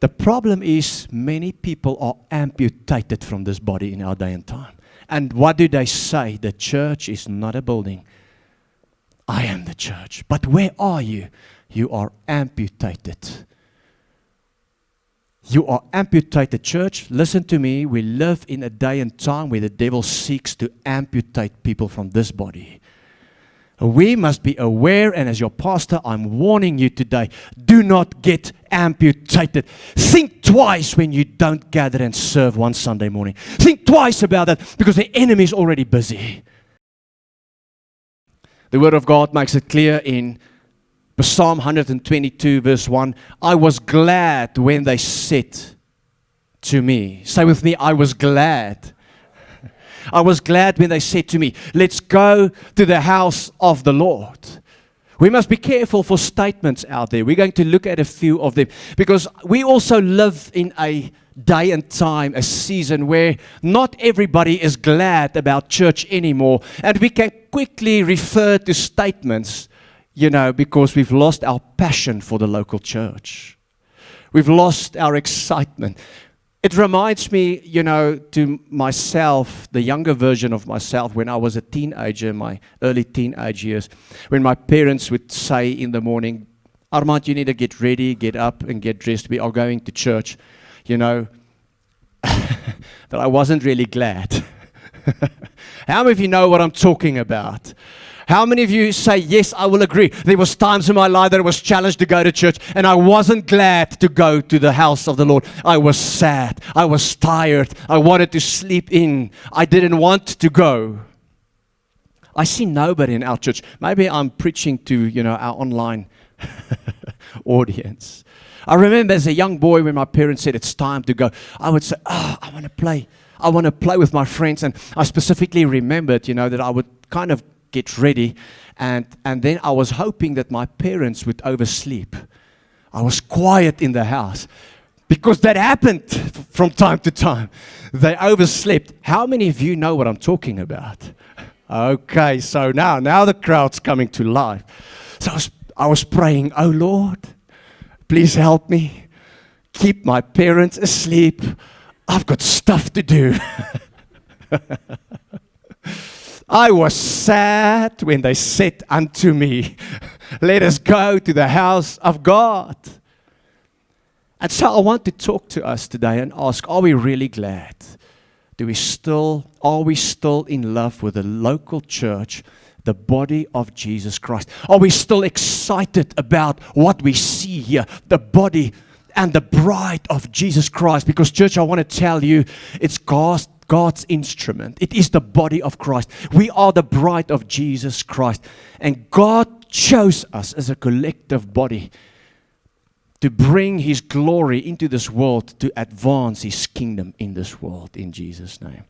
The problem is many people are amputated from this body in our day and time. And what do they say? The church is not a building. I am the church. But where are you? You are amputated. You are amputated, church. Listen to me. We live in a day and time where the devil seeks to amputate people from this body. We must be aware, and as your pastor, I'm warning you today, do not get amputated. Think twice when you don't gather and serve one Sunday morning. Think twice about that, because the enemy is already busy. The Word of God makes it clear in Psalm 122 verse 1, I was glad when they said to me. Say with me, I was glad. I was glad when they said to me, let's go to the house of the Lord. We must be careful for statements out there. We're going to look at a few of them, because we also live in a day and time, a season where not everybody is glad about church anymore. And we can quickly refer to statements, because we've lost our passion for the local church. We've lost our excitement. It reminds me, to myself, the younger version of myself, when I was a teenager, my early teenage years, when my parents would say in the morning, Armand, you need to get ready, get up and get dressed. We are going to church. That I wasn't really glad. How many of you know what I'm talking about? How many of you say, yes, I will agree. There was times in my life that I was challenged to go to church, and I wasn't glad to go to the house of the Lord. I was sad. I was tired. I wanted to sleep in. I didn't want to go. I see nobody in our church. Maybe I'm preaching to, our online audience. I remember as a young boy when my parents said it's time to go, I would say, I want to play. I want to play with my friends. And I specifically remembered, that I would kind of get ready, and then I was hoping that my parents would oversleep. I was quiet in the house, because that happened from time to time. They overslept. How many of you know what I'm talking about? Okay, so now the crowd's coming to life. So I was praying, oh Lord, please help me. Keep my parents asleep. I've got stuff to do. I was sad when they said unto me, let us go to the house of God. And so I want to talk to us today and ask, are we really glad? Are we still in love with the local church, the body of Jesus Christ? Are we still excited about what we see here, the body and the bride of Jesus Christ? Because church, I want to tell you, it's God's instrument. It is the body of Christ. We are the bride of Jesus Christ. And God chose us as a collective body to bring His glory into this world, to advance His kingdom in this world, in Jesus' name.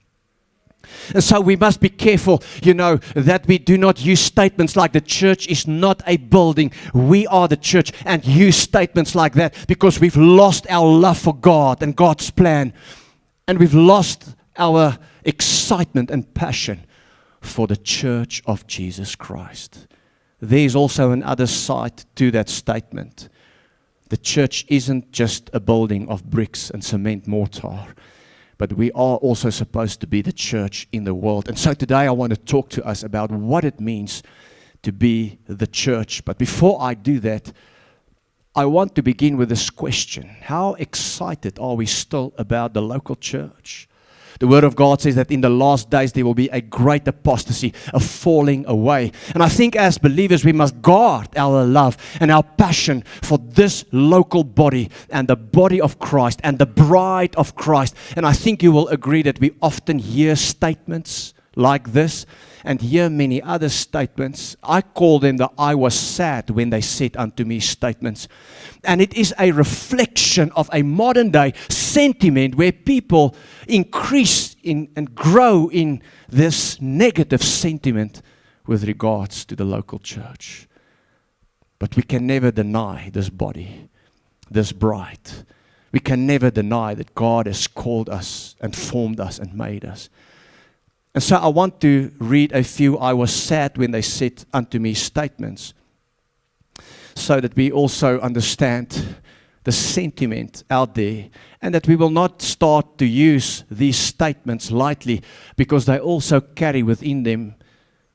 And so we must be careful, that we do not use statements like the church is not a building. We are the church, and use statements like that because we've lost our love for God and God's plan. And we've lost our excitement and passion for the church of Jesus Christ. There is also another side to that statement. The church isn't just a building of bricks and cement mortar, but we are also supposed to be the church in the world. And so today I want to talk to us about what it means to be the church. But before I do that, I want to begin with this question. How excited are we still about the local church? The Word of God says that in the last days there will be a great apostasy, a falling away. And I think as believers we must guard our love and our passion for this local body and the body of Christ and the bride of Christ. And I think you will agree that we often hear statements like this and hear many other statements. I call them the I was sad when they said unto me statements. And it is a reflection of a modern day sentiment where people increase in and grow in this negative sentiment with regards to the local church. But we can never deny this body, this bride. We can never deny that God has called us and formed us and made us. And so I want to read a few I was sad when they said unto me statements, so that we also understand the sentiment out there, and that we will not start to use these statements lightly, because they also carry within them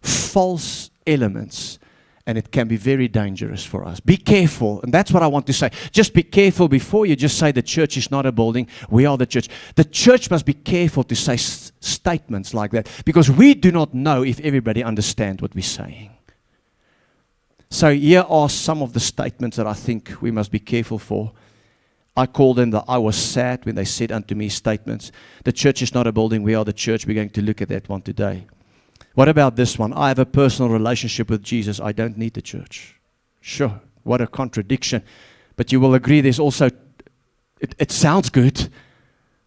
false elements, and it can be very dangerous for us. Be careful, and that's what I want to say. Just be careful before you just say the church is not a building, we are the church. The church must be careful to say statements like that, because we do not know if everybody understands what we're saying. So here are some of the statements that I think we must be careful for. I call them the "I was sad when they said unto me" statements. The church is not a building, we are the church. We're going to look at that one today. What about this one? I have a personal relationship with Jesus, I don't need the church. Sure, what a contradiction. But you will agree there's also, it sounds good,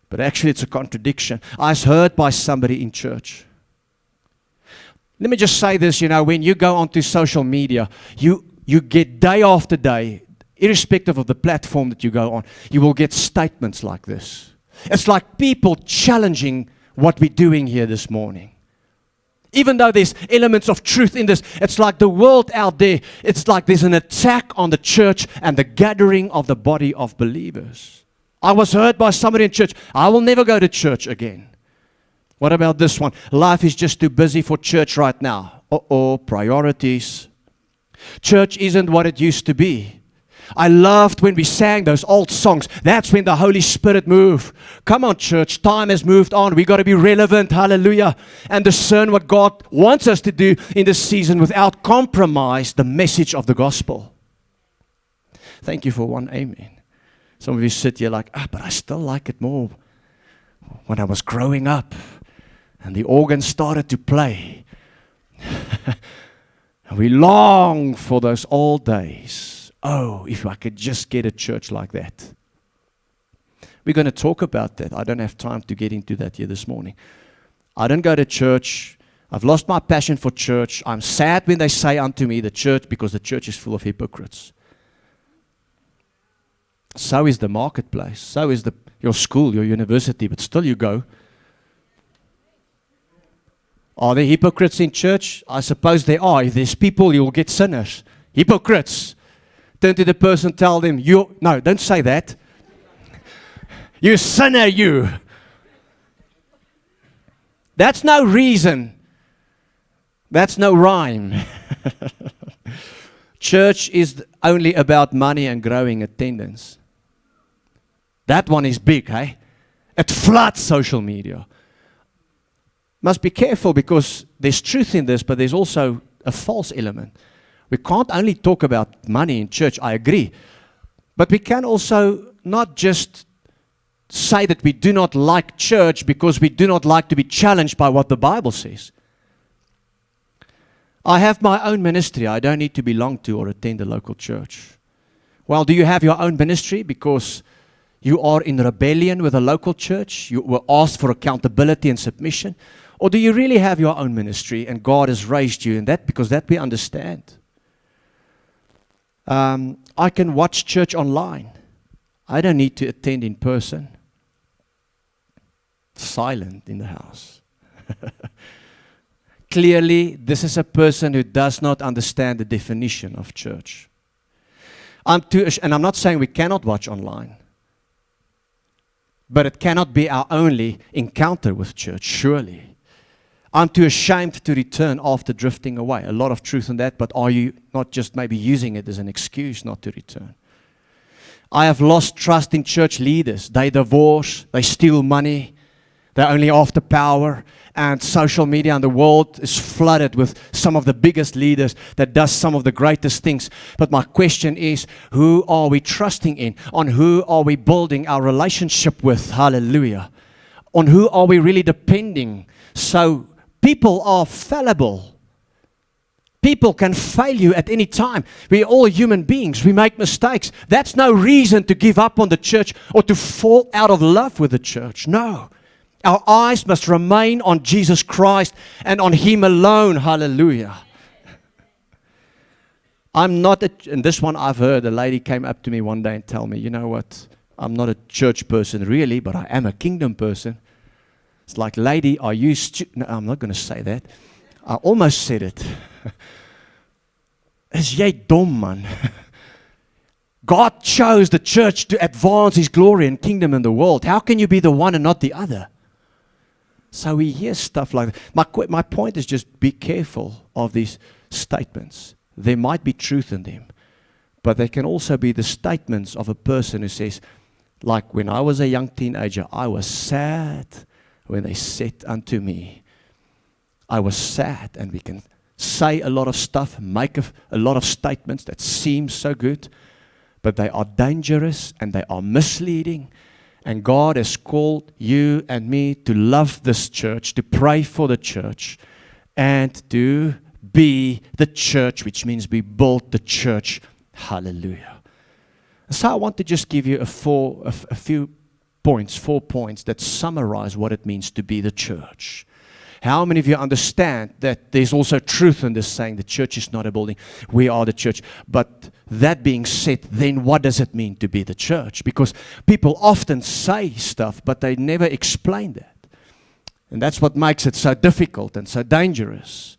but actually it's a contradiction. I was heard by somebody in church. Let me just say this, when you go onto social media, you get day after day, irrespective of the platform that you go on, you will get statements like this. It's like people challenging what we're doing here this morning. Even though there's elements of truth in this, it's like the world out there, it's like there's an attack on the church and the gathering of the body of believers. I was heard by somebody in church, I will never go to church again. What about this one? Life is just too busy for church right now. Priorities. Church isn't what it used to be. I loved when we sang those old songs. That's when the Holy Spirit moved. Come on, church. Time has moved on. We got to be relevant. Hallelujah. And discern what God wants us to do in this season without compromise the message of the gospel. Thank you for one amen. Some of you sit here like, but I still like it more when I was growing up and the organ started to play. And we long for those old days. Oh, if I could just get a church like that. We're going to talk about that. I don't have time to get into that here this morning. I don't go to church. I've lost my passion for church. I'm sad when they say unto me the church, because the church is full of hypocrites. So is the marketplace. So is your school, your university, but still you go. Are there hypocrites in church? I suppose there are. If there's people, you'll get sinners. Hypocrites. Turn to the person, tell them, no, don't say that. You sinner, you. That's no reason. That's no rhyme. Church is only about money and growing attendance. That one is big, hey? It floods social media. Must be careful, because there's truth in this, but there's also a false element. We can't only talk about money in church, I agree. But we can also not just say that we do not like church because we do not like to be challenged by what the Bible says. I have my own ministry. I don't need to belong to or attend a local church. Well, do you have your own ministry because you are in rebellion with a local church? You were asked for accountability and submission? Or do you really have your own ministry and God has raised you in that? Because that we understand. I can watch church online. I don't need to attend in person. Silent in the house. Clearly, this is a person who does not understand the definition of church. And I'm not saying we cannot watch online. But it cannot be our only encounter with church, surely. I'm too ashamed to return after drifting away. A lot of truth in that, but are you not just maybe using it as an excuse not to return? I have lost trust in church leaders. They divorce, they steal money, they're only after power, and social media and the world is flooded with some of the biggest leaders that does some of the greatest things. But my question is, who are we trusting in? On who are we building our relationship with? Hallelujah. On who are we really depending? So people are fallible. People can fail you at any time. We're all human beings. We make mistakes. That's no reason to give up on the church or to fall out of love with the church. No. Our eyes must remain on Jesus Christ and on Him alone. Hallelujah. And this one I've heard, a lady came up to me one day and told me, you know what, I'm not a church person really, but I am a kingdom person. It's like, lady, are you no, I'm not going to say that. I almost said it. Is jy dom, man? God chose the church to advance His glory and kingdom in the world. How can you be the one and not the other? So we hear stuff like that. My point is just be careful of these statements. There might be truth in them, but they can also be the statements of a person who says, like when I was a young teenager, I was sad when they said unto me. I was sad, and we can say a lot of stuff, make a lot of statements that seem so good, but they are dangerous and they are misleading. And God has called you and me to love this church, to pray for the church, and to be the church, which means we build the church. Hallelujah. So I want to just give you four points that summarize what it means to be the church. How many of you understand that there's also truth in this saying the church is not a building, we are the church? But that being said, then what does it mean to be the church? Because people often say stuff, but they never explain that. And that's what makes it so difficult and so dangerous.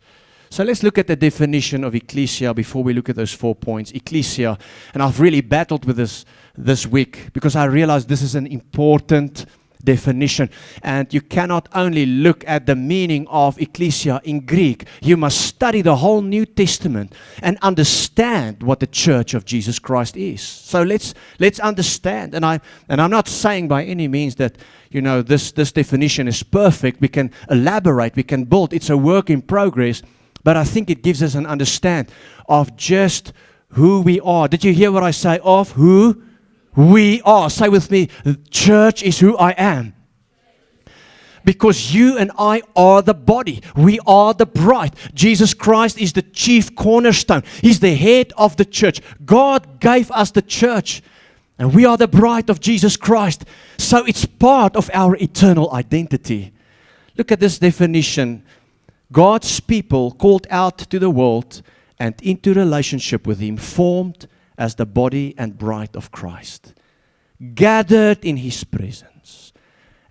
So let's look at the definition of ecclesia before we look at those 4 points. Ecclesia, and I've really battled with this week because I realized this is an important definition. And you cannot only look at the meaning of ecclesia in Greek. You must study the whole New Testament and understand what the church of Jesus Christ is. So let's understand. And I'm not saying by any means that this definition is perfect. We can elaborate, we can build. It's a work in progress. But I think it gives us an understanding of just who we are. Did you hear what I say? Of who we are. Say with me, the church is who I am. Because you and I are the body. We are the bride. Jesus Christ is the chief cornerstone. He's the head of the church. God gave us the church. And we are the bride of Jesus Christ. So it's part of our eternal identity. Look at this definition. God's people called out to the world and into relationship with Him, formed as the body and bride of Christ, gathered in His presence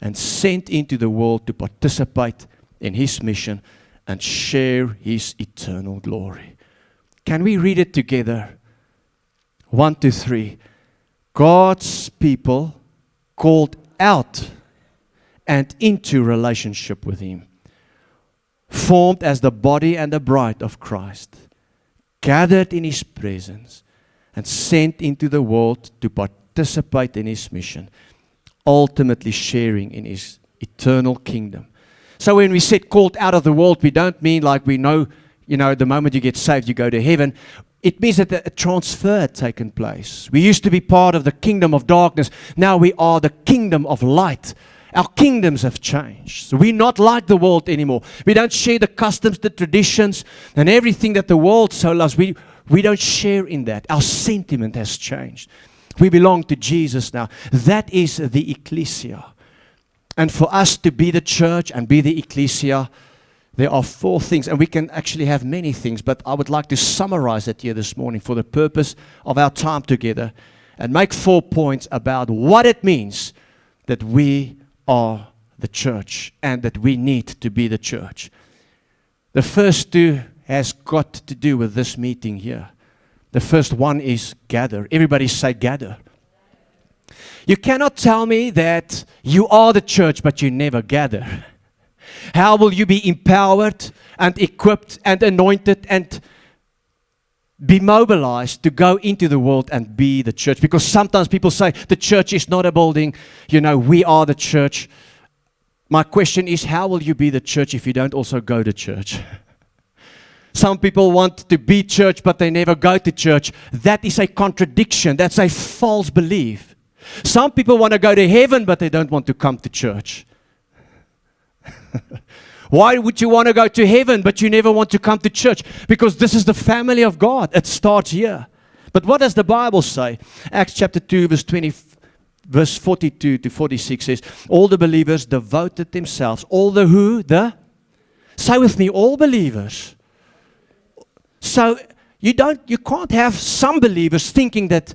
and sent into the world to participate in His mission and share His eternal glory. Can we read it together? 1, 2, 3. God's people called out and into relationship with Him, formed as the body and the bride of Christ, gathered in His presence and sent into the world to participate in His mission, ultimately sharing in His eternal kingdom. So when we said called out of the world, we don't mean like we know, the moment you get saved, you go to heaven. It means that a transfer had taken place. We used to be part of the kingdom of darkness. Now we are the kingdom of light. Our kingdoms have changed. So we're not like the world anymore. We don't share the customs, the traditions, and everything that the world so loves. We don't share in that. Our sentiment has changed. We belong to Jesus now. That is the ecclesia. And for us to be the church and be the ecclesia, there are 4 things. And we can actually have many things, but I would like to summarize it here this morning for the purpose of our time together and make 4 points about what it means that we are the church and that we need to be the church. The first 2 has got to do with this meeting here. The first one is gather. Everybody say gather. You cannot tell me that you are the church but you never gather. How will you be empowered and equipped and anointed and be mobilized to go into the world and be the church? Because sometimes people say the church is not a building, we are the church. My question is, how will you be the church if you don't also go to church? Some people want to be church but they never go to church. That is a contradiction. That's a false belief. Some people want to go to heaven but they don't want to come to church. Why would you want to go to heaven but you never want to come to church? Because this is the family of God. It starts here. But what does the Bible say? Acts chapter 2 verse 42 to 46 says, all the believers devoted themselves. All the who? Say with me, all believers. So you can't have some believers thinking that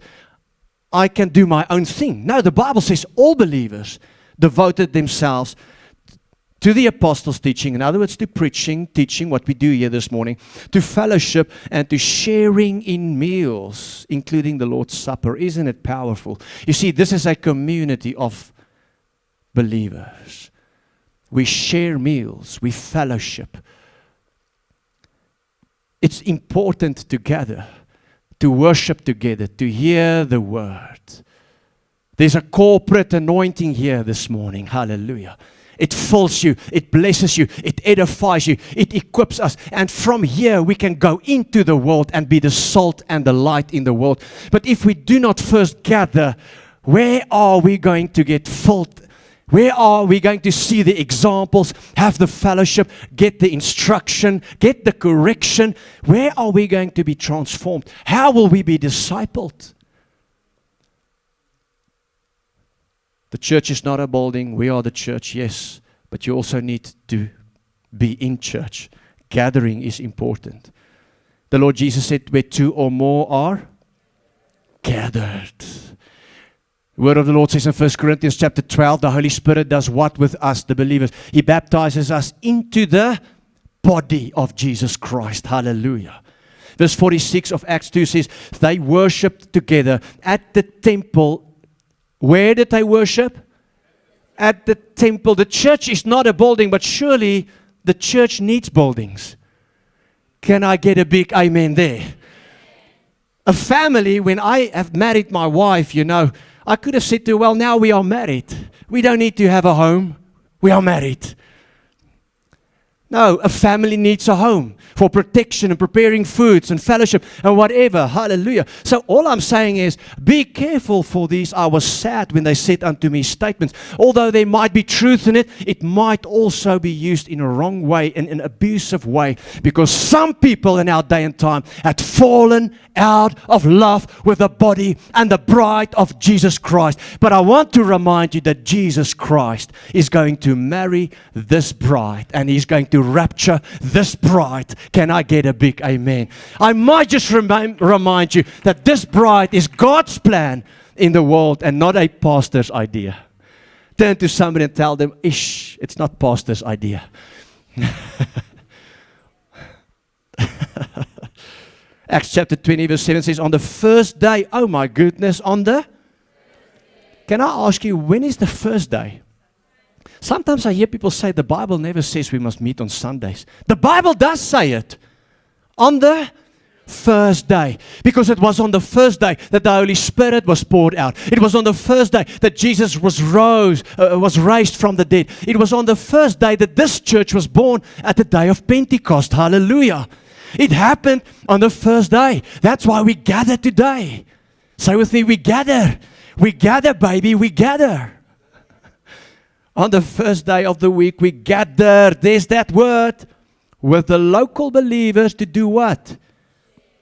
I can do my own thing. No, the Bible says all believers devoted themselves to the apostles' teaching, in other words, to preaching, teaching, what we do here this morning, to fellowship, and to sharing in meals, including the Lord's Supper. Isn't it powerful? You see, this is a community of believers. We share meals, we fellowship. It's important to gather, to worship together, to hear the word. There's a corporate anointing here this morning. Hallelujah. It fills you, it blesses you, it edifies you, it equips us. And from here we can go into the world and be the salt and the light in the world. But if we do not first gather, where are we going to get filled? Where are we going to see the examples, have the fellowship, get the instruction, get the correction? Where are we going to be transformed? How will we be discipled? The church is not a building. We are the church, yes. But you also need to be in church. Gathering is important. The Lord Jesus said, where two or more are gathered. The word of the Lord says in 1 Corinthians chapter 12, the Holy Spirit does what with us, the believers? He baptizes us into the body of Jesus Christ. Hallelujah. Verse 46 of Acts 2 says, they worshipped together at the temple. Where did they worship? At the temple. The church is not a building, but surely the church needs buildings. Can I get a big amen there? A family, when I have married my wife, I could have said to her, well, now we are married. We don't need to have a home. We are married. No, a family needs a home for protection and preparing foods and fellowship and whatever. Hallelujah. So all I'm saying is, be careful for these. I was sad when they said unto me statements. Although there might be truth in it, it might also be used in a wrong way, in an abusive way. Because some people in our day and time had fallen out of love with the body and the bride of Jesus Christ. But I want to remind you that Jesus Christ is going to marry this bride, and He's going to rapture this bride. Can I get a big amen? I might just remind you that this bride is God's plan in the world and not a pastor's idea. Turn to somebody and tell them, it's not pastor's idea. Acts chapter 20 verse 7 says, on the first day, oh my goodness, can I ask you, when is the first day? Sometimes I hear people say the Bible never says we must meet on Sundays. The Bible does say it. On the first day. Because it was on the first day that the Holy Spirit was poured out. It was on the first day that Jesus was raised from the dead. It was on the first day that this church was born, at the day of Pentecost. Hallelujah. It happened on the first day. That's why we gather today. Say with me, we gather. We gather, baby, we gather. On the first day of the week, we gather, there's that word, with the local believers to do what?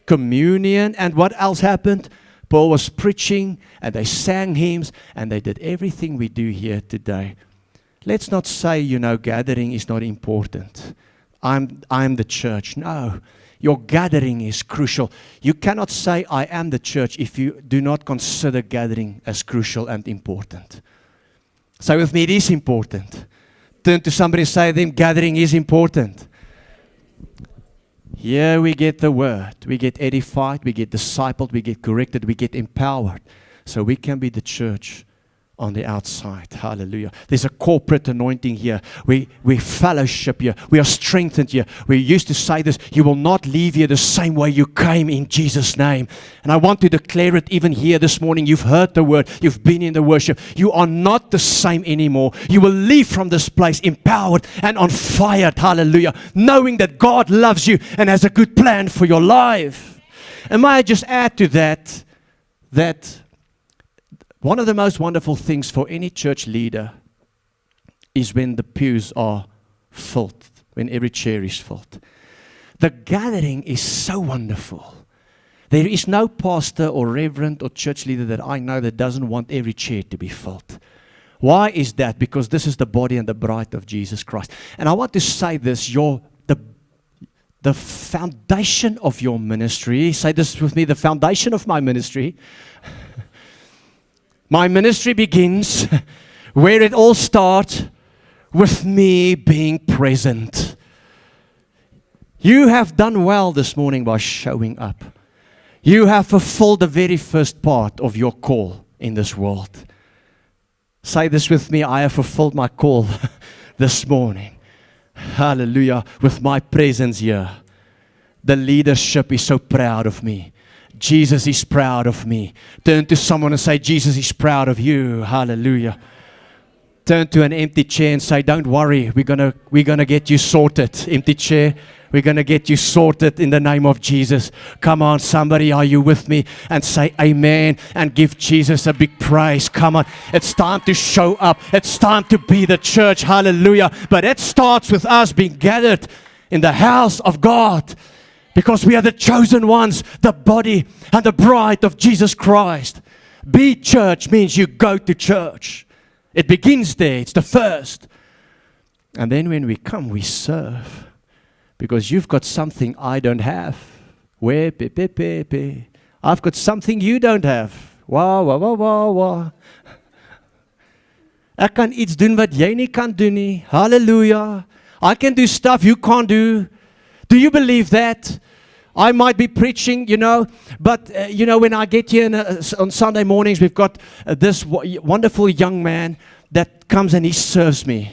Communion. And what else happened? Paul was preaching, and they sang hymns, and they did everything we do here today. Let's not say, gathering is not important. I'm the church. No, your gathering is crucial. You cannot say, I am the church, if you do not consider gathering as crucial and important. Say with me, it is important. Turn to somebody and say to them, gathering is important. Here we get the word. We get edified, we get discipled, we get corrected, we get empowered. So we can be the church on the outside. Hallelujah. There's a corporate anointing here. We fellowship here. We are strengthened here. We used to say this, you will not leave here the same way you came, in Jesus' name. And I want to declare it even here this morning. You've heard the word. You've been in the worship. You are not the same anymore. You will leave from this place empowered and on fire. Hallelujah. Knowing that God loves you and has a good plan for your life. And may I just add to that one of the most wonderful things for any church leader is when the pews are filled, when every chair is filled. The gathering is so wonderful. There is no pastor or reverend or church leader that I know that doesn't want every chair to be filled. Why is that? Because this is the body and the bride of Jesus Christ. And I want to say this, the foundation of your ministry, say this with me, the foundation of my ministry. My ministry begins where it all starts, with me being present. You have done well this morning by showing up. You have fulfilled the very first part of your call in this world. Say this with me, I have fulfilled my call this morning. Hallelujah, with my presence here. The leadership is so proud of me. Jesus is proud of me. Turn to someone and say, Jesus is proud of you. Hallelujah. Turn to an empty chair and say, don't worry, we're gonna get you sorted. Empty chair, we're gonna get you sorted in the name of Jesus. Come on, somebody, are you with me? And say amen and give Jesus a big praise. Come on, it's time to show up. It's time to be the church. Hallelujah. But it starts with us being gathered in the house of God, because we are the chosen ones, the body and the bride of Jesus Christ. Be church means you go to church. It begins there. It's the first. And then when we come, we serve. Because you've got something I don't have. Where? I've got something you don't have. Wow. Ek kan iets doen wat jy nie kan doen nie. Hallelujah. I can do stuff you can't do. Do you believe that? I might be preaching, but, when I get here on Sunday mornings, we've got this wonderful young man that comes and he serves me.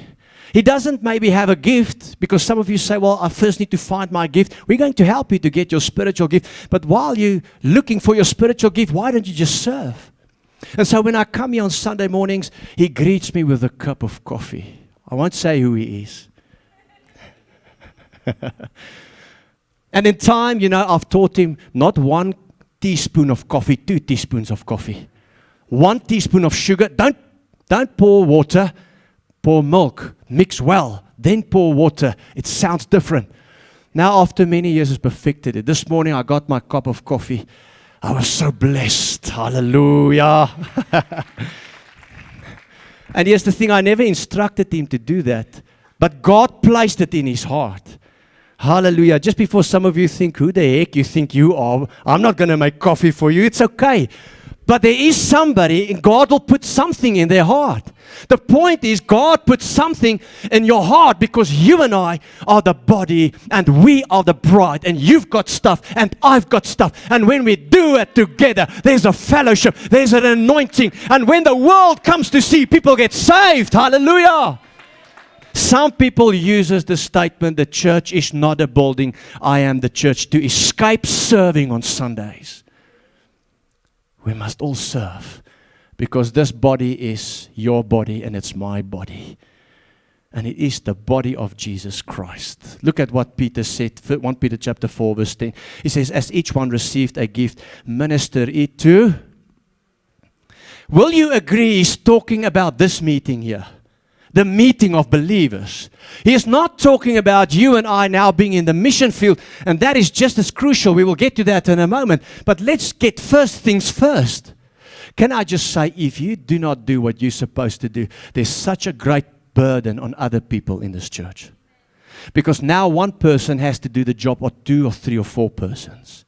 He doesn't maybe have a gift, because some of you say, well, I first need to find my gift. We're going to help you to get your spiritual gift. But while you're looking for your spiritual gift, why don't you just serve? And so when I come here on Sunday mornings, he greets me with a cup of coffee. I won't say who he is. And in time, I've taught him not 1 teaspoon of coffee, 2 teaspoons of coffee. 1 teaspoon of sugar. Don't pour water, pour milk. Mix well, then pour water. It sounds different. Now, after many years, it's perfected it. This morning, I got my cup of coffee. I was so blessed. Hallelujah. And here's the thing, I never instructed him to do that, but God placed it in his heart. Hallelujah. Just before some of you think, who the heck you think you are? I'm not going to make coffee for you. It's okay. But there is somebody, and God will put something in their heart. The point is, God put something in your heart, because you and I are the body and we are the bride, and you've got stuff and I've got stuff. And when we do it together, there's a fellowship, there's an anointing. And when the world comes to see, people get saved. Hallelujah. Some people uses the statement, the church is not a building, I am the church, to escape serving on Sundays. We must all serve, because this body is your body and it's my body. And it is the body of Jesus Christ. Look at what Peter said, 1 Peter chapter 4 verse 10. He says, as each one received a gift, minister it to. Will you agree he's talking about this meeting here? The meeting of believers. He is not talking about you and I now being in the mission field, and that is just as crucial. We will get to that in a moment. But let's get first things first. Can I just say, if you do not do what you're supposed to do, there's such a great burden on other people in this church. Because now one person has to do the job of 2 or 3 or 4 persons.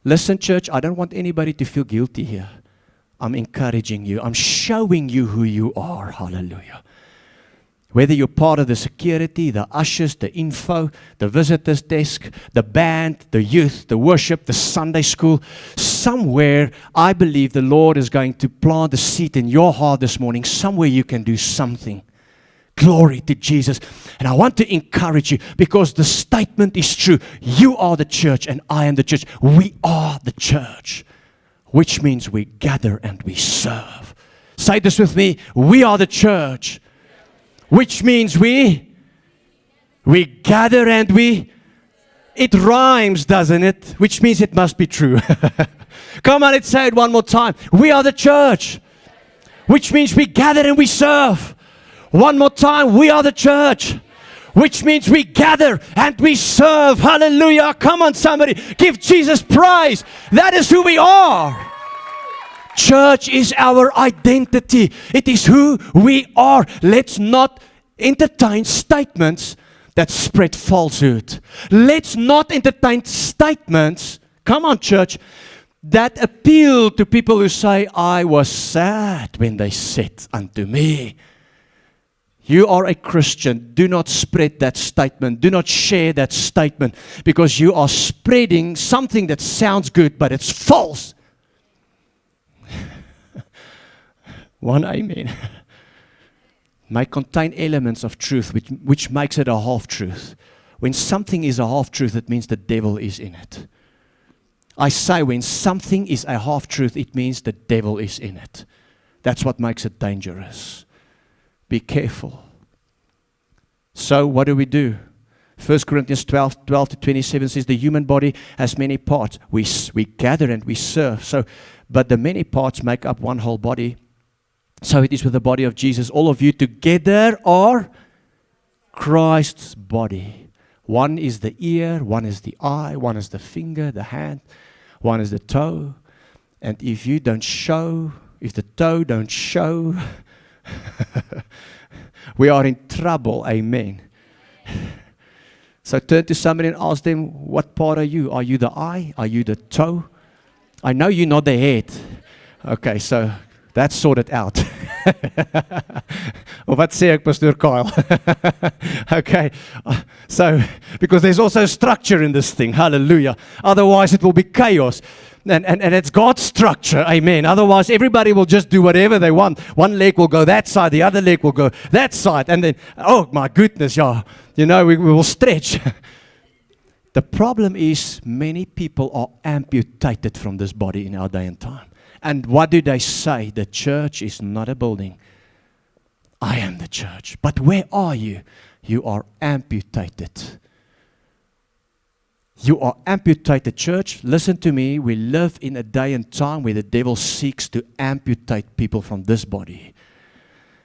Listen, church, I don't want anybody to feel guilty here. I'm encouraging you. I'm showing you who you are. Hallelujah. Whether you're part of the security, the ushers, the info, the visitors desk, the band, the youth, the worship, the Sunday school, somewhere I believe the Lord is going to plant a seed in your heart this morning. Somewhere you can do something. Glory to Jesus. And I want to encourage you, because the statement is true. You are the church and I am the church. We are the church, which means we gather and we serve. Say this with me. We are the church. Which means we gather and it rhymes, doesn't it? Which means it must be true. Come on, let's say it one more time. We are the church. Which means we gather and we serve. One more time. We are the church. Which means we gather and we serve. Hallelujah. Come on, somebody. Give Jesus praise. That is who we are. Church is our identity. It is who we are. Let's not entertain statements that spread falsehood. Let's not entertain statements, come on church, that appeal to people who say, I was sad when they said unto me. You are a Christian. Do not spread that statement. Do not share that statement, because you are spreading something that sounds good, but it's false. One amen. May contain elements of truth, which makes it a half-truth. When something is a half-truth, it means the devil is in it. I say when something is a half-truth, it means the devil is in it. That's what makes it dangerous. Be careful. So what do? 1 Corinthians 12 to 27 says the human body has many parts. We gather and we serve. But the many parts make up one whole body. So it is with the body of Jesus. All of you together are Christ's body. One is the ear, one is the eye, one is the finger, the hand, one is the toe. And if you don't show, if the toe don't show, we are in trouble. Amen. So turn to somebody and ask them, what part are you? Are you the eye? Are you the toe? I know you're not the head. Okay, so that's sorted out. Of wat sê ek, Pastor Kyle? Okay, so because there's also structure in this thing. Hallelujah. Otherwise it will be chaos. And it's God's structure, amen. Otherwise, everybody will just do whatever they want. One leg will go that side, the other leg will go that side. And then, oh my goodness, yeah, we will stretch. The problem is many people are amputated from this body in our day and time. And what do they say? The church is not a building. I am the church. But where are you? You are amputated. You are amputated, church. Listen to me. We live in a day and time where the devil seeks to amputate people from this body.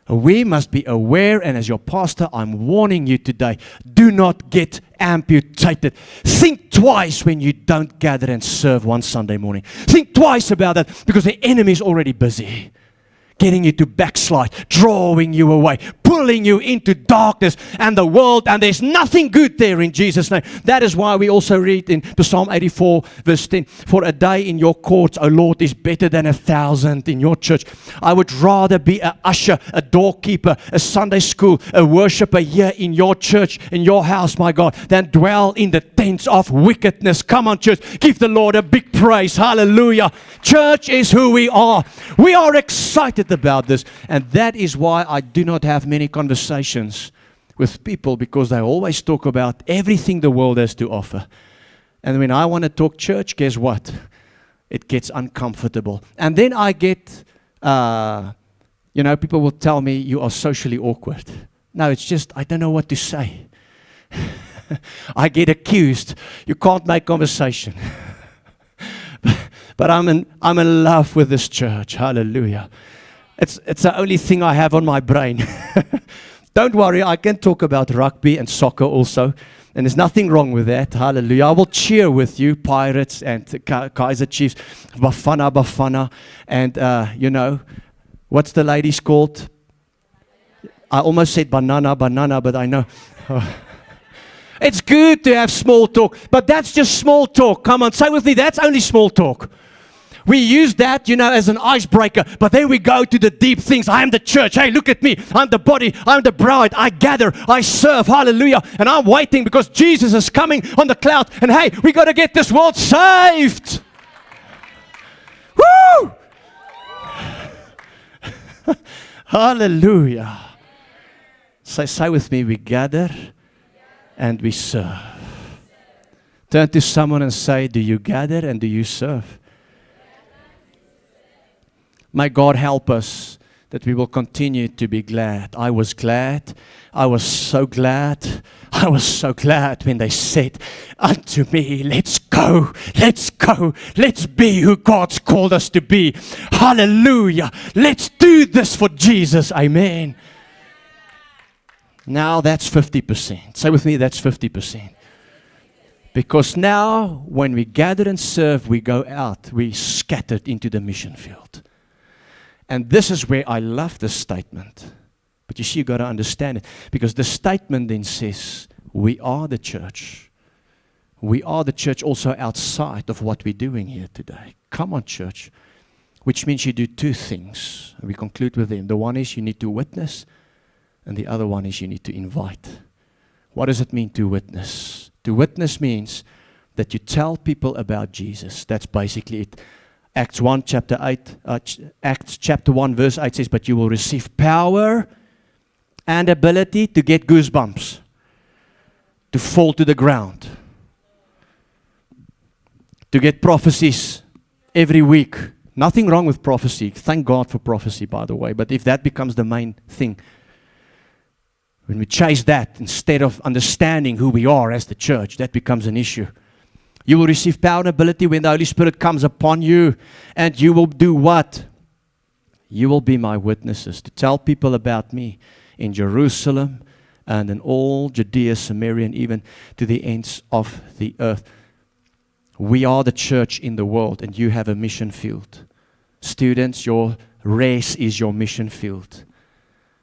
We must be aware, and as your pastor, I'm warning you today, do not get amputated. Think twice when you don't gather and serve one Sunday morning. Think twice about that, because the enemy is already busy. Getting you to backslide, drawing you away, pulling you into darkness and the world, and there's nothing good there in Jesus' name. That is why we also read in Psalm 84, verse 10, for a day in your courts, O Lord, is better than 1,000 in your church. I would rather be an usher, a doorkeeper, a Sunday school, a worshiper here in your church, in your house, my God, than dwell in the tents of wickedness. Come on, church, give the Lord a big praise. Hallelujah. Church is who we are. We are excited about this, and that is why I do not have many conversations with people, because they always talk about everything the world has to offer. And when I want to talk church, guess what? It gets uncomfortable. And then I get, people will tell me you are socially awkward. No, it's just I don't know what to say. I get accused. You can't make conversation. But I'm in love with this church. Hallelujah. It's the only thing I have on my brain. Don't worry, I can talk about rugby and soccer also. And there's nothing wrong with that. Hallelujah. I will cheer with you, Pirates and Kaiser Chiefs, Bafana. And, what's the ladies called? I almost said banana, but I know. It's good to have small talk, but that's just small talk. Come on, say with me, that's only small talk. We use that, as an icebreaker, but then we go to the deep things. I am the church. Hey, look at me. I'm the body. I'm the bride. I gather. I serve. Hallelujah. And I'm waiting because Jesus is coming on the cloud. And hey, we got to get this world saved. Woo! Hallelujah. Say with me, we gather and we serve. Turn to someone and say, do you gather and do you serve? May God help us that we will continue to be glad. I was glad. I was so glad. I was so glad when they said unto me, let's go, let's go, let's be who God's called us to be. Hallelujah. Let's do this for Jesus. Amen. Now that's 50%. Say with me, that's 50%. Because now when we gather and serve, we go out. We scattered into the mission field. And this is where I love this statement. But you see, you've got to understand it. Because the statement then says, we are the church. We are the church also outside of what we're doing here today. Come on, church. Which means you do two things. And we conclude with them. The one is you need to witness. And the other one is you need to invite. What does it mean to witness? To witness means that you tell people about Jesus. That's basically it. Acts 1 chapter 8, Acts chapter 1 verse 8 says, but you will receive power and ability to get goosebumps, to fall to the ground, to get prophecies every week. Nothing wrong with prophecy. Thank God for prophecy, by the way. But if that becomes the main thing, when we chase that instead of understanding who we are as the church, that becomes an issue. You will receive power and ability when the Holy Spirit comes upon you, and you will do what? You will be my witnesses to tell people about me in Jerusalem and in all Judea, Samaria, and even to the ends of the earth. We are the church in the world, and you have a mission field. Students, your race is your mission field.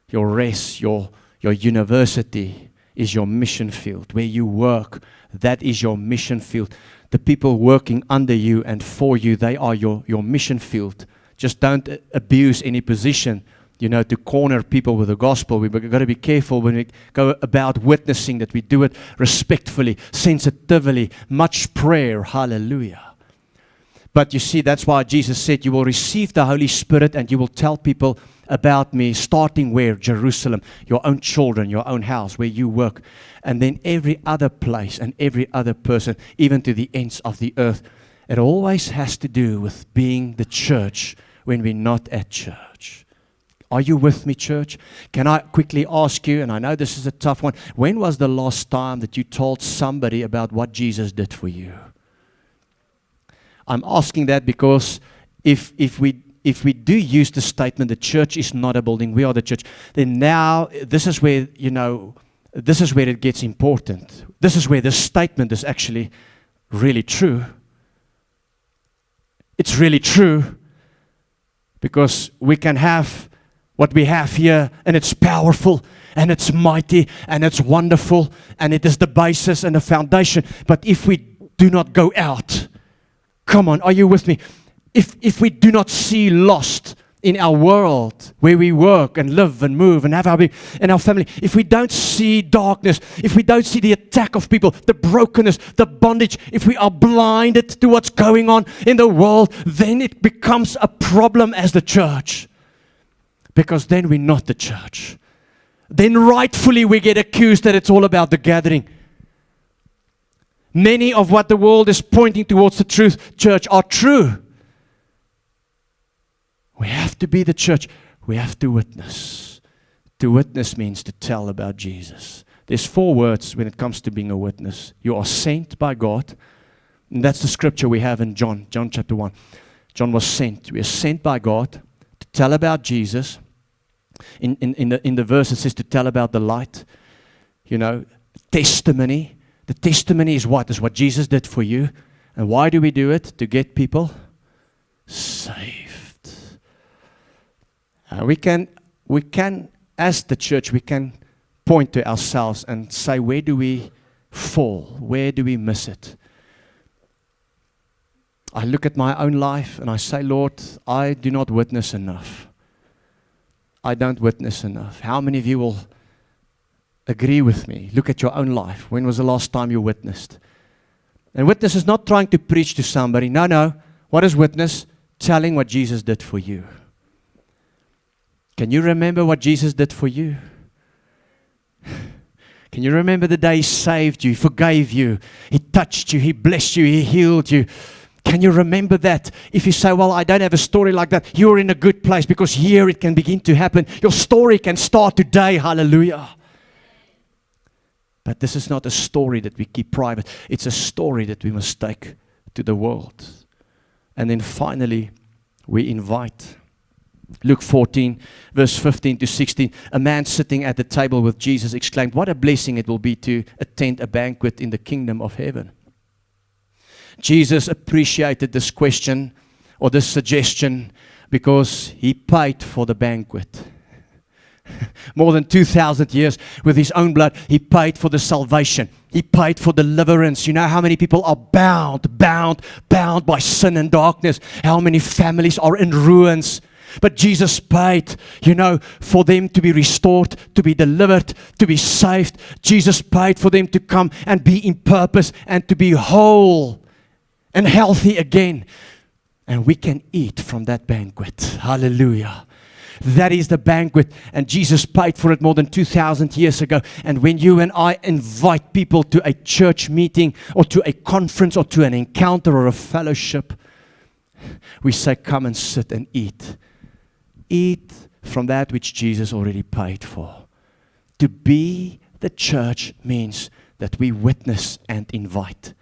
Your race, your university is your mission field. Where you work, that is your mission field. The people working under you and for you, they are your mission field. Just don't abuse any position, to corner people with the gospel. We've got to be careful when we go about witnessing, that we do it respectfully, sensitively, much prayer. Hallelujah. But you see, that's why Jesus said, you will receive the Holy Spirit and you will tell people about me, starting where? Jerusalem, your own children, your own house, where you work, and then every other place and every other person, even to the ends of the earth. It always has to do with being the church when we're not at church. Are you with me, church? Can I quickly ask you, and I know this is a tough one, when was the last time that you told somebody about what Jesus did for you? I'm asking that because if we do use the statement, the church is not a building, we are the church, then now this is where, this is where it gets important. This is where this statement is actually really true. It's really true because we can have what we have here, and it's powerful, and it's mighty, and it's wonderful, and it is the basis and the foundation. But if we do not go out, come on, are you with me? If we do not see lost in our world where we work and live and move and have our being and our family, if we don't see darkness, if we don't see the attack of people, the brokenness, the bondage, if we are blinded to what's going on in the world, then it becomes a problem as the church. Because then we're not the church. Then rightfully we get accused that it's all about the gathering. Many of what the world is pointing towards the truth, church, are true. We have to be the church. We have to witness. To witness means to tell about Jesus. There's 4 words when it comes to being a witness. You are sent by God. And that's the scripture we have in John chapter 1. John was sent. We are sent by God to tell about Jesus. In the verse it says to tell about the light. Testimony. The testimony is what? Is what Jesus did for you. And why do we do it? To get people saved. We can, as the church, we can point to ourselves and say, where do we fall? Where do we miss it? I look at my own life and I say, Lord, I do not witness enough. I don't witness enough. How many of you will agree with me? Look at your own life. When was the last time you witnessed? And witness is not trying to preach to somebody. No. What is witness? Telling what Jesus did for you. Can you remember what Jesus did for you? Can you remember the day He saved you, He forgave you, He touched you, He blessed you, He healed you? Can you remember that? If you say, well, I don't have a story like that, you're in a good place because here it can begin to happen. Your story can start today. Hallelujah. But this is not a story that we keep private. It's a story that we must take to the world. And then finally, we invite. Luke 14, verse 15 to 16. A man sitting at the table with Jesus exclaimed, what a blessing it will be to attend a banquet in the kingdom of heaven. Jesus appreciated this question or this suggestion because He paid for the banquet. More than 2,000 years with His own blood, He paid for the salvation. He paid for deliverance. You know how many people are bound by sin and darkness. How many families are in ruins. But Jesus paid, for them to be restored, to be delivered, to be saved. Jesus paid for them to come and be in purpose and to be whole and healthy again. And we can eat from that banquet. Hallelujah. That is the banquet, and Jesus paid for it more than 2,000 years ago. And when you and I invite people to a church meeting or to a conference or to an encounter or a fellowship, we say, come and sit and eat. Eat from that which Jesus already paid for. To be the church means that we witness and invite.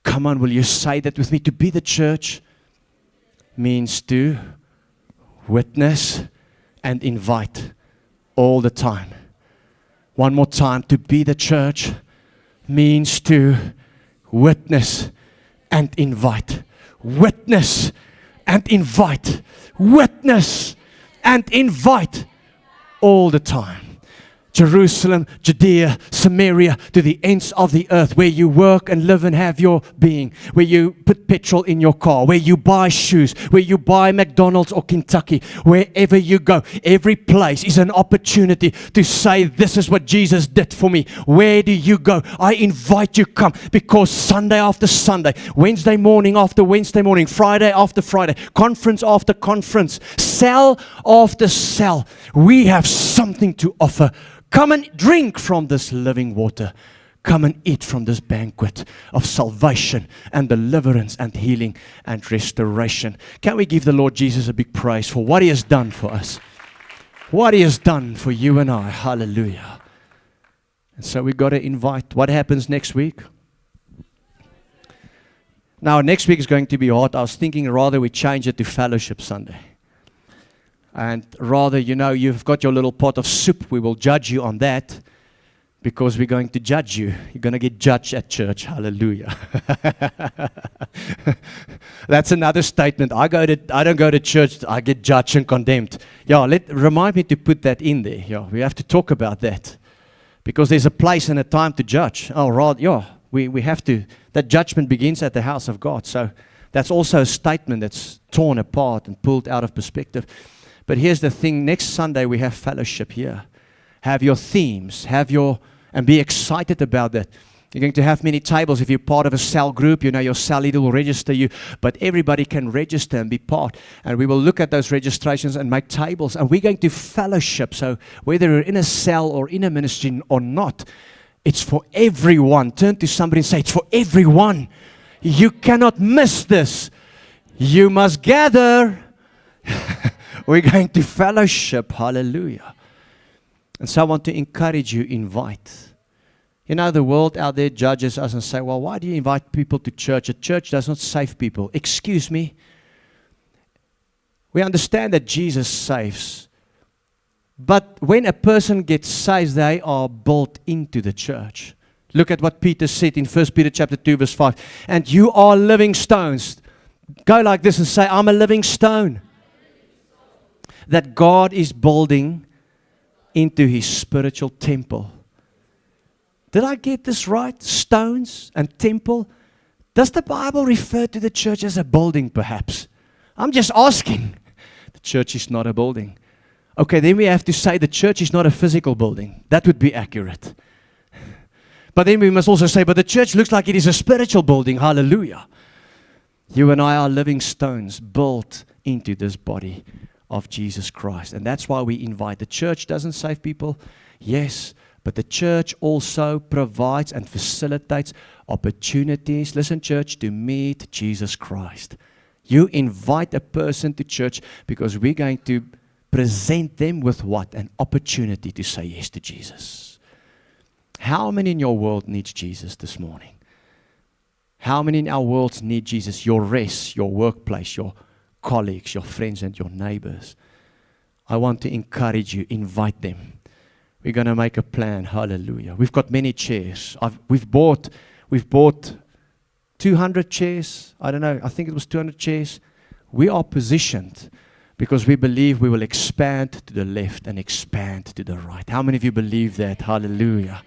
Come on, will you say that with me? To be the church means to witness and invite all the time. One more time. To be the church means to witness and invite. Witness and invite. Witness and invite all the time. Jerusalem, Judea, Samaria, to the ends of the earth, where you work and live and have your being, where you put petrol in your car, where you buy shoes, where you buy McDonald's or Kentucky, wherever you go. Every place is an opportunity to say, this is what Jesus did for me. Where do you go? I invite you, come, because Sunday after Sunday, Wednesday morning after Wednesday morning, Friday after Friday, conference after conference, cell after cell, we have something to offer. Come and drink from this living water. Come and eat from this banquet of salvation and deliverance and healing and restoration. Can we give the Lord Jesus a big praise for what He has done for us? What He has done for you and I. Hallelujah. And so we've got to invite. What happens next week? Now, next week is going to be hard. I was thinking rather we change it to Fellowship Sunday. And rather, you've got your little pot of soup. We will judge you on that because we're going to judge you. You're going to get judged at church. Hallelujah. That's another statement. I don't go to church. I get judged and condemned. Remind me to put that in there. We have to talk about that because there's a place and a time to judge. We have to. That judgment begins at the house of God. So that's also a statement that's torn apart and pulled out of perspective. But here's the thing, next Sunday we have fellowship here. Have your themes, and be excited about that. You're going to have many tables. If you're part of a cell group, your cell leader will register you. But everybody can register and be part. And we will look at those registrations and make tables. And we're going to fellowship. So whether you're in a cell or in a ministry or not, it's for everyone. Turn to somebody and say, it's for everyone. You cannot miss this. You must gather. We're going to fellowship. Hallelujah. And so I want to encourage you, invite. The world out there judges us and say, well, why do you invite people to church? A church does not save people. Excuse me. We understand that Jesus saves. But when a person gets saved, they are brought into the church. Look at what Peter said in 1 Peter chapter 2, verse 5. And you are living stones. Go like this and say, I'm a living stone that God is building into His spiritual temple. Did I get this right? Stones and temple? Does the Bible refer to the church as a building perhaps? I'm just asking. The church is not a building. Okay, then we have to say the church is not a physical building. That would be accurate. But then we must also say, but the church looks like it is a spiritual building. Hallelujah. You and I are living stones built into this body of Jesus Christ. And that's why we invite. The church doesn't save people, yes, but the church also provides and facilitates opportunities, listen church, to meet Jesus Christ. You invite a person to church because we're going to present them with what? An opportunity to say yes to Jesus. How many in your world needs Jesus this morning? How many in our world need Jesus? Your rest, your workplace, your colleagues, your friends, and your neighbors. I want to encourage you, invite them. We're going to make a plan. Hallelujah. We've got many chairs. We've bought 200 chairs. I don't know. I think it was 200 chairs. We are positioned because we believe we will expand to the left and expand to the right. How many of you believe that? Hallelujah.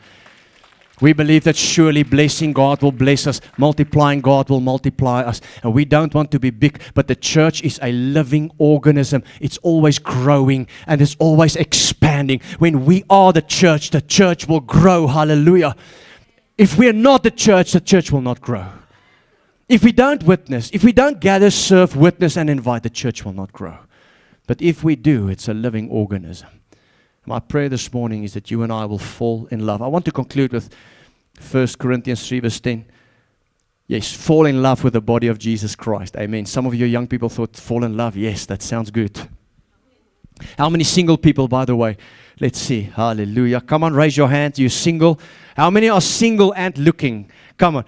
We believe that surely blessing God will bless us, multiplying God will multiply us. And we don't want to be big, but the church is a living organism. It's always growing and it's always expanding. When we are the church will grow. Hallelujah. If we are not the church will not grow. If we don't witness, if we don't gather, serve, witness, and invite, the church will not grow. But if we do, it's a living organism. My prayer this morning is that you and I will fall in love. I want to conclude with 1 Corinthians 3 verse 10. Yes, fall in love with the body of Jesus Christ. Amen. Some of you young people thought, fall in love. Yes, that sounds good. How many single people, by the way? Let's see. Hallelujah. Come on, raise your hand. You're single. How many are single and looking? Come on.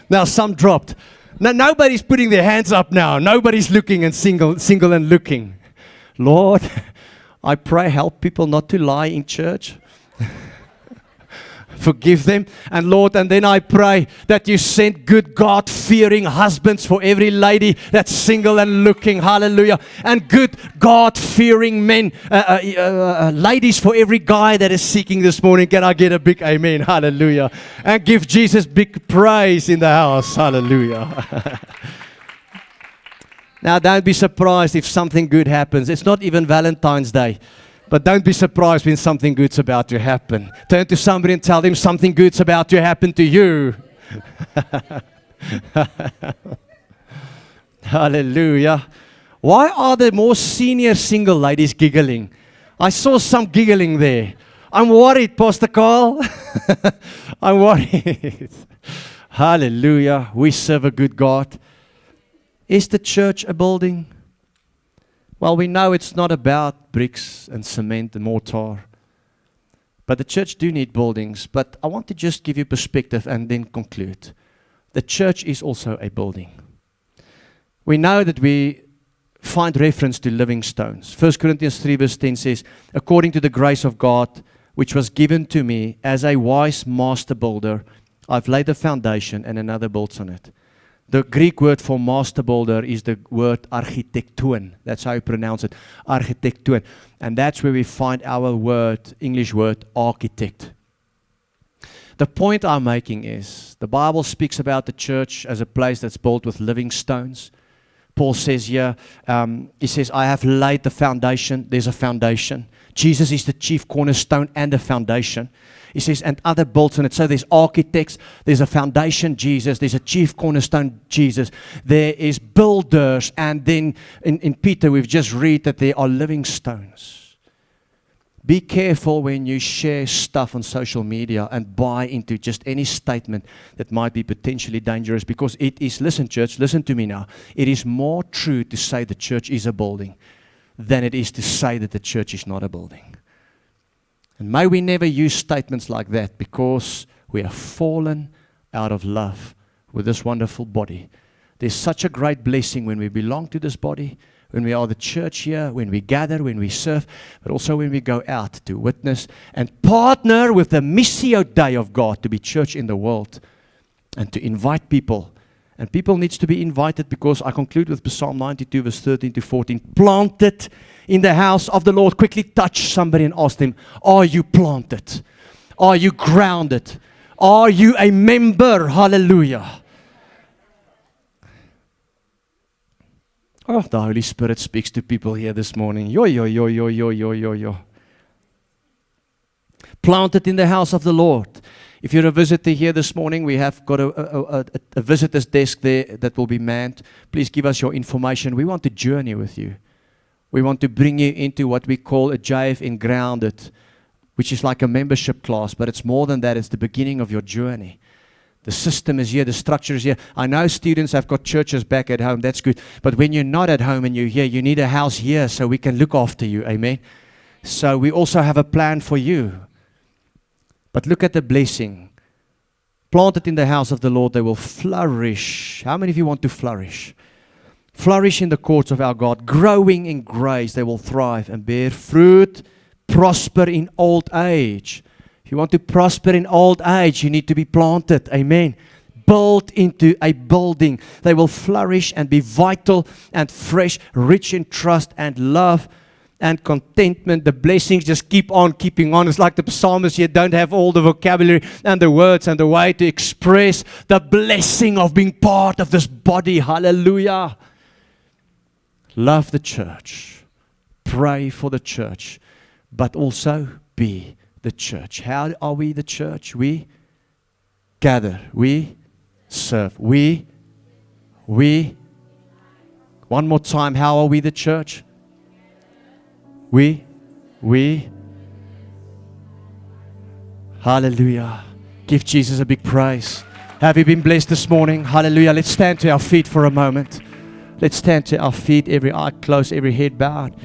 Now, some dropped. Now, nobody's putting their hands up now. Nobody's looking and single and looking. Lord, I pray, help people not to lie in church. Forgive them. And Lord, and then I pray that you send good God-fearing husbands for every lady that's single and looking. Hallelujah. And good God-fearing men, ladies for every guy that is seeking this morning. Can I get a big amen? Hallelujah. And give Jesus big praise in the house. Hallelujah. Now, don't be surprised if something good happens. It's not even Valentine's Day. But don't be surprised when something good's about to happen. Turn to somebody and tell them something good's about to happen to you. Hallelujah. Why are the more senior single ladies giggling? I saw some giggling there. I'm worried, Pastor Carl. I'm worried. Hallelujah. We serve a good God. Is the church a building? Well, we know it's not about bricks and cement and mortar. But the church do need buildings. But I want to just give you perspective and then conclude. The church is also a building. We know that we find reference to living stones. 1 Corinthians 3 verse 10 says, according to the grace of God, which was given to me as a wise master builder, I've laid the foundation and another builds on it. The Greek word for master builder is the word architectoon. That's how you pronounce it, architectoon. And that's where we find our word, English word, architect. The point I'm making is, the Bible speaks about the church as a place that's built with living stones. Paul says here, he says, I have laid the foundation. There's a foundation. Jesus is the chief cornerstone and the foundation. He says, and other builds on it. So there's architects, there's a foundation, Jesus, there's a chief cornerstone, Jesus. There is builders, and then in Peter we've just read that there are living stones. Be careful when you share stuff on social media and buy into just any statement that might be potentially dangerous, because it is, listen church, listen to me now, it is more true to say the church is a building than it is to say that the church is not a building. And may we never use statements like that, because we have fallen out of love with this wonderful body. There's such a great blessing when we belong to this body, when we are the church here, when we gather, when we serve, but also when we go out to witness and partner with the Missio Dei of God to be church in the world and to invite people. And people needs to be invited, because I conclude with Psalm 92 verse 13 to 14. Planted in the house of the Lord. Quickly touch somebody and ask them, are you planted? Are you grounded? Are you a member? Hallelujah. Oh, the Holy Spirit speaks to people here this morning. Yo, yo, yo, yo, yo, yo, yo, yo. Planted in the house of the Lord. If you're a visitor here this morning, we have got a visitor's desk there that will be manned. Please give us your information. We want to journey with you. We want to bring you into what we call a JFN Grounded, which is like a membership class, but it's more than that. It's the beginning of your journey. The system is here, the structure is here. I know students have got churches back at home, that's good. But when you're not at home and you're here, you need a house here so we can look after you, amen? So we also have a plan for you. But look at the blessing. Planted in the house of the Lord, they will flourish. How many of you want to flourish? Flourish in the courts of our God. Growing in grace, they will thrive and bear fruit, prosper in old age. If you want to prosper in old age, you need to be planted. Amen. Built into a building. They will flourish and be vital and fresh, rich in trust and love, and contentment. The blessings just keep on keeping on. It's like the psalmist, you don't have all the vocabulary and the words and the way to express the blessing of being part of this body. Hallelujah. Love the church. Pray for the church. But also be the church. How are we the church? We gather. We serve. We. One more time. How are we the church? We. Hallelujah. Give Jesus a big praise. Have you been blessed this morning? Hallelujah. Let's stand to our feet for a moment. Let's stand to our feet. Every eye closed, every head bowed.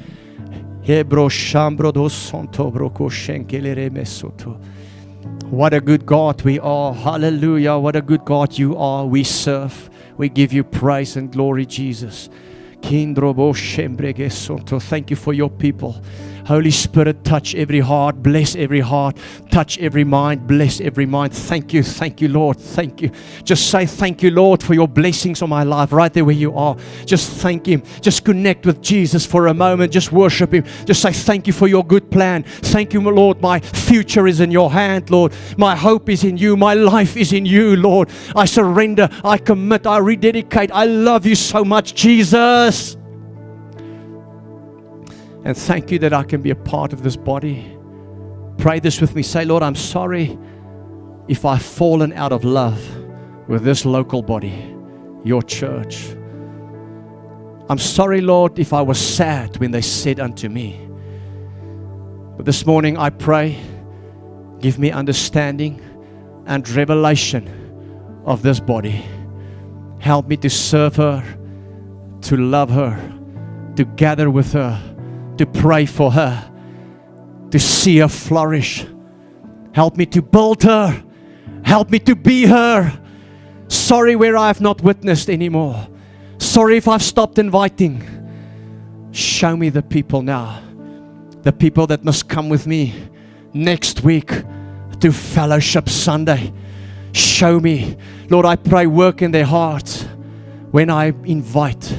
What a good God we are. Hallelujah. What a good God you are. We serve. We give you praise and glory, Jesus. Thank you for your people. Holy Spirit, touch every heart, bless every heart, touch every mind, bless every mind. Thank you, Lord, thank you. Just say thank you, Lord, for your blessings on my life right there where you are. Just thank Him. Just connect with Jesus for a moment. Just worship Him. Just say thank you for your good plan. Thank you, Lord. My future is in your hand, Lord. My hope is in you. My life is in you, Lord. I surrender. I commit. I rededicate. I love you so much, Jesus. And thank you that I can be a part of this body. Pray this with me. Say, Lord, I'm sorry if I've fallen out of love with this local body, your church. I'm sorry, Lord, if I was sad when they said unto me. But this morning I pray, give me understanding and revelation of this body. Help me to serve her, to love her, to gather with her, to pray for her, to see her flourish. Help me to build her. Help me to be her. Sorry where I have not witnessed anymore. Sorry if I've stopped inviting. Show me the people now. The people that must come with me next week to Fellowship Sunday. Show me. Lord, I pray, work in their hearts when I invite,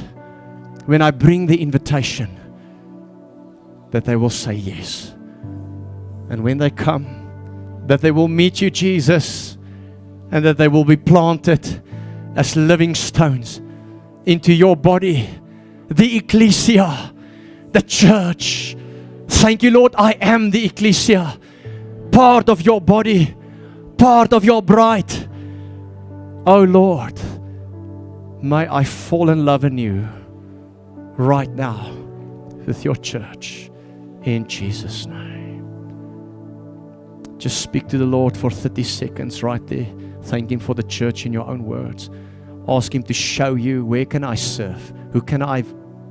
when I bring the invitation, that they will say yes. And when they come, that they will meet you, Jesus, and that they will be planted as living stones into your body, the ecclesia, the church. Thank you, Lord, I am the ecclesia, part of your body, part of your bride. Oh Lord, may I fall in love in you right now with your church. In Jesus' name. Just speak to the Lord for 30 seconds right there. Thank Him for the church in your own words. Ask Him to show you, where can I serve? Who can I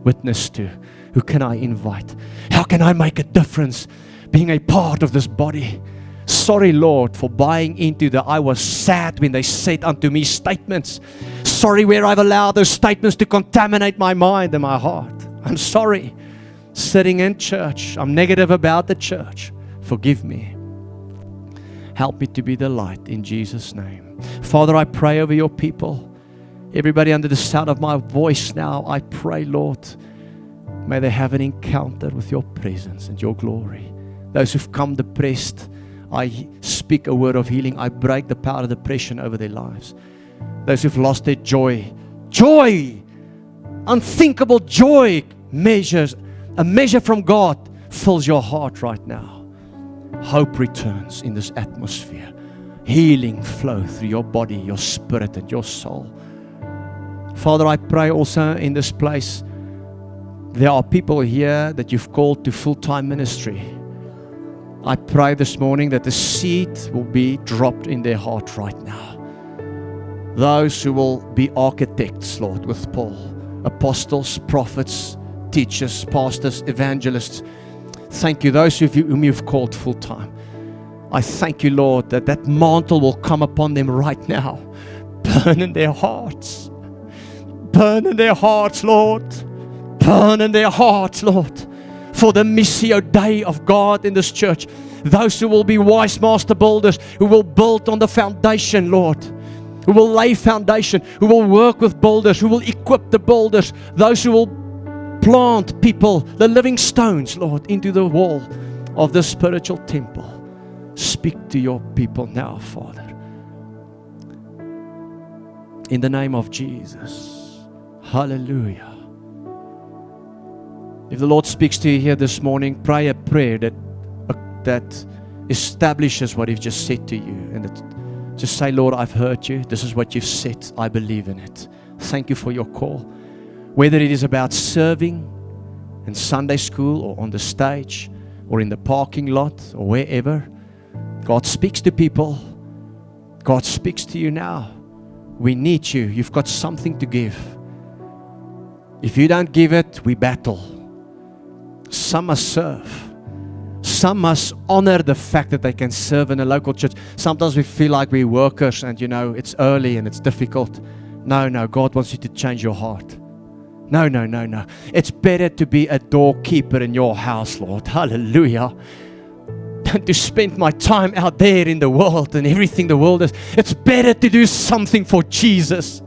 witness to? Who can I invite? How can I make a difference being a part of this body? Sorry, Lord, for buying into the I was sad when they said unto me statements. Sorry where I've allowed those statements to contaminate my mind and my heart. I'm sorry. Sitting in church, I'm negative about the church. Forgive me. Help me to be the light in Jesus' name. Father, I pray over your people. Everybody under the sound of my voice now, I pray, Lord, may they have an encounter with your presence and your glory. Those who've come depressed, I speak a word of healing. I break the power of depression over their lives. Those who've lost their joy, unthinkable joy, a measure from God fills your heart right now. Hope returns in this atmosphere. Healing flow through your body, your spirit, and your soul. Father, I pray also in this place, there are people here that you've called to full-time ministry. I pray this morning that the seed will be dropped in their heart right now. Those who will be architects, Lord, with Paul, apostles, prophets, teachers, pastors, evangelists. Thank you, those whom you've called full-time. I thank you, Lord, that that mantle will come upon them right now. Burn in their hearts. Burn in their hearts, Lord. Burn in their hearts, Lord. For the Missio Day of God in this church. Those who will be wise master builders, who will build on the foundation, Lord. Who will lay foundation, who will work with builders, who will equip the builders. Those who will Plant people, the living stones, Lord, into the wall of the spiritual temple. Speak to your people now, Father. In the name of Jesus. Hallelujah. If the Lord speaks to you here this morning, pray a prayer that establishes what He's just said to you. And just say, Lord, I've heard you. This is what you've said. I believe in it. Thank you for your call. Whether it is about serving in Sunday school or on the stage or in the parking lot or wherever, God speaks to people. God speaks to you now. We need you. You've got something to give. If you don't give it, we battle. Some must serve. Some must honor the fact that they can serve in a local church. Sometimes we feel like we're workers and, it's early and it's difficult. No, God wants you to change your heart. No. It's better to be a doorkeeper in your house, Lord. Hallelujah. Than to spend my time out there in the world and everything the world is. It's better to do something for Jesus.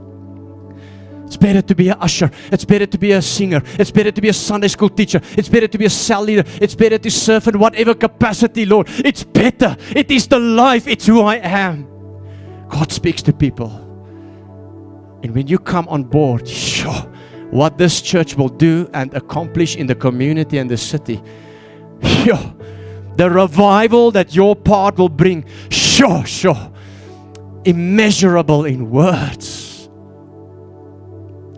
It's better to be an usher. It's better to be a singer. It's better to be a Sunday school teacher. It's better to be a cell leader. It's better to serve in whatever capacity, Lord. It's better. It is the life. It's who I am. God speaks to people. And when you come on board, sure, what this church will do and accomplish in the community and the city, sure, the revival that your part will bring, sure, immeasurable in words.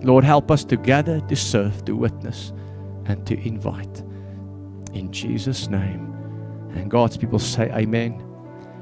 Lord, help us to gather, to serve, to witness, and to invite. In Jesus' name. And God's people say amen.